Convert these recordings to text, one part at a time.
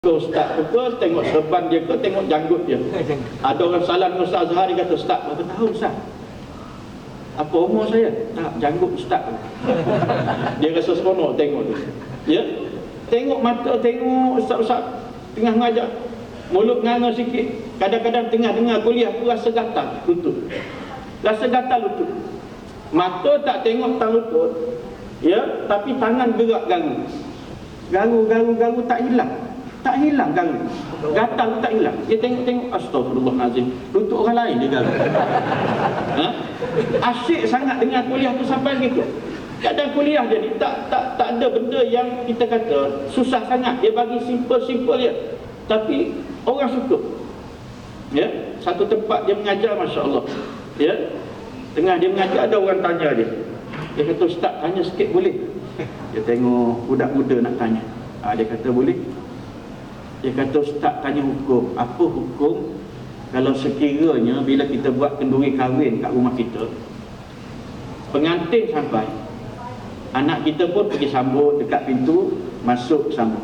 Ustaz tu ke, tengok serban dia ke, tengok janggut dia. Ada orang salam dengan Ustaz Azhar, dia kata, Ustaz, berapa tahun Ustaz? Apa umur saya? Tak, janggut Ustaz. Dia rasa seronok tengok tu. Ya? Tengok mata, tengok Ustaz-Ustaz tengah mengajar, mulut nganga sikit. Kadang-kadang tengah dengar kuliah tu rasa gatal lutut. Rasa gatal lutut. Mata tak tengok tang lutut. Ya, tapi tangan gerak garu. Garu tak hilang. Tak hilang garu. Gatal tak hilang. Dia tengok-tengok, astagfirullahalazim, lutut orang lain dia garu. Ha? Asyik sangat dengan kuliah tu sampai gitu. Kadang kuliah jadi tak ada benda yang kita kata susah sangat. Dia bagi simple-simple je. Tapi orang suka. Ya, satu tempat dia mengajar, masya-Allah. Ya. Tengah dia mengajar, ada orang tanya dia. Dia kata, Ustaz, tanya sikit boleh? Dia tengok budak muda nak tanya. Dia kata boleh. Dia kata, Ustaz tanya hukum. Apa hukum kalau sekiranya bila kita buat kenduri kahwin kat rumah kita, pengantin sampai, anak kita pun pergi sambut dekat pintu, masuk sambut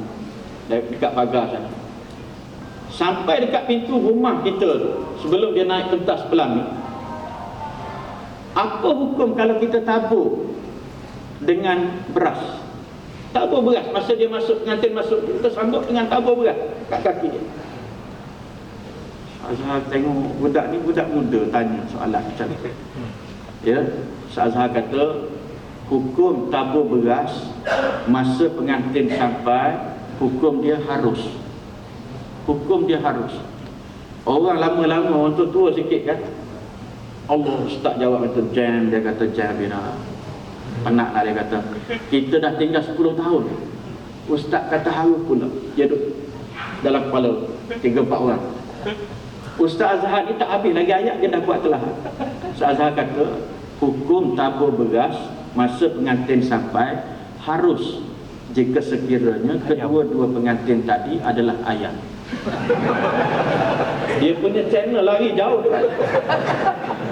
dekat pagar sana. Sampai dekat pintu rumah kita sebelum dia naik pentas pelangi, apa hukum kalau kita tabur dengan beras? Tabur beras, masa dia masuk, pengantin masuk, kita sambut dengan tabur beras kat kaki dia. Azhar tengok budak ni, budak muda tanya soalan macam tu. Ya, Azhar kata hukum tabur beras masa pengantin sampai, hukum dia harus. Hukum dia harus. Orang lama-lama, orang tua sikit kan, Allah, Ustaz jawab kata jam, dia kata jam bina. Penat lah dia kata. Kita dah tinggal 10 tahun. Ustaz kata harus pula. Dia duduk dalam kepala 3-4 orang. Ustaz Azhar ni tak habis lagi ayat, dia dah buat telah. Ustaz Azhar kata hukum tabur beras masa pengantin sampai harus jika sekiranya kedua-dua pengantin tadi adalah ayam. Dia punya channel lari jauh.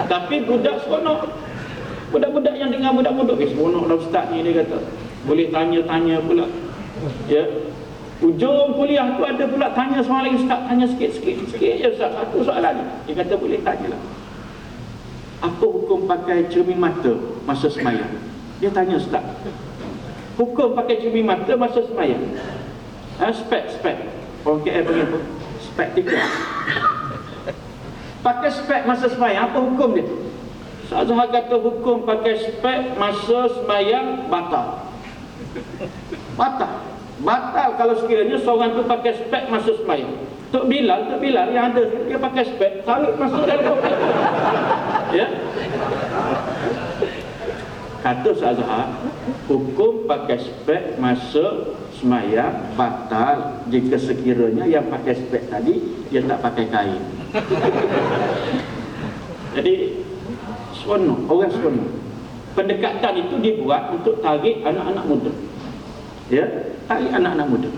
Tapi budak seronok. Budak-budak yang dengar budak-budak, seronoklah Ustaz ni, dia kata. Boleh tanya-tanya pula. Ya. Ujung kuliah tu ada pula tanya soalan lagi, Ustaz tanya sikit je Ustaz, satu soalan. Dia kata boleh tanyalah. Apa hukum pakai cermin mata masa semayang? Dia tanya Ustaz. Hukum pakai cermin mata masa semayang. Spek. Orang KL panggil apa? Spectacle. Pakai spek masa semayang, apa hukum dia? Azhar kata hukum pakai spek masa semayang batal. Batal kalau sekiranya seorang tu pakai spek masa semayang. Tok Bilal yang ada, dia pakai spek, tarik masuk dalam kotak. Ya. Kata Azhar, hukum pakai spek masa semayang batal jika sekiranya yang pakai spek tadi dia tak pakai kain. Jadi orang seronok. Pendekatan itu dibuat untuk tarik anak-anak muda. Ya, tarik anak-anak muda.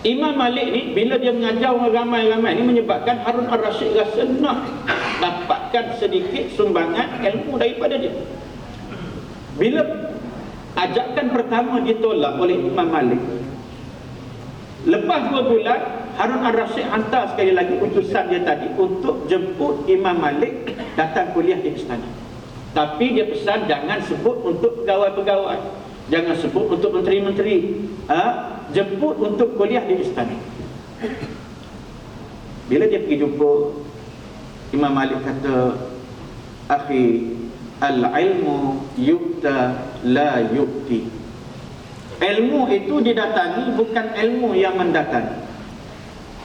Imam Malik ni bila dia mengajar orang ramai-ramai ni menyebabkan Harun Ar-Rasyid rasa nak dapatkan sedikit sumbangan ilmu daripada dia. Bila ajakan pertama ditolak oleh Imam Malik, lepas 2 bulan Harun Ar-Rasyid hantar sekali lagi utusan dia tadi untuk jemput Imam Malik datang kuliah di istana. Tapi dia pesan jangan sebut untuk pegawai-pegawai, jangan sebut untuk menteri-menteri, jemput untuk kuliah di istana. Bila dia pergi jumpa, Imam Malik kata, akhi, al-ilmu yukta la yukti. Ilmu itu didatangi, bukan ilmu yang mendatangi.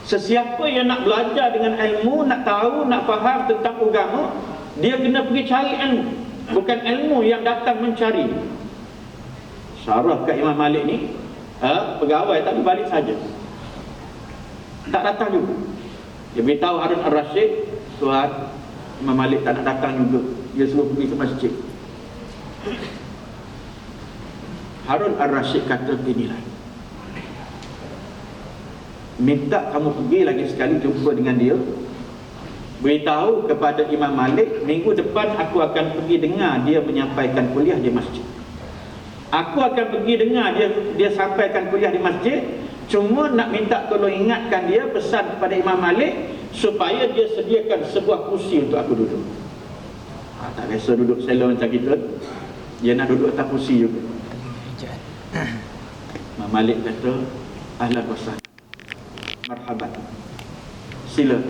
Sesiapa yang nak belajar dengan ilmu, nak tahu, nak faham tentang agama, dia kena pergi cari ilmu, bukan ilmu yang datang mencari. Syarah kat Imam Malik ni, pegawai tapi balik saja, tak datang juga. Dia beritahu Harun Ar-Rasyid, Tuhan, Imam Malik tak nak datang juga, dia suruh pergi ke masjid. Harun Ar-Rasyid kata beginilah, minta kamu pergi lagi sekali jumpa dengan dia, beritahu kepada Imam Malik minggu depan aku akan pergi dengar dia menyampaikan kuliah di masjid. Aku akan pergi dengar dia sampaikan kuliah di masjid. Cuma nak minta tolong ingatkan dia, pesan kepada Imam Malik supaya dia sediakan sebuah kursi untuk aku duduk. Tak biasa duduk salon macam kita, dia nak duduk atas kursi juga. Imam Malik kata, ahlan wa sahlan, marhaban, sila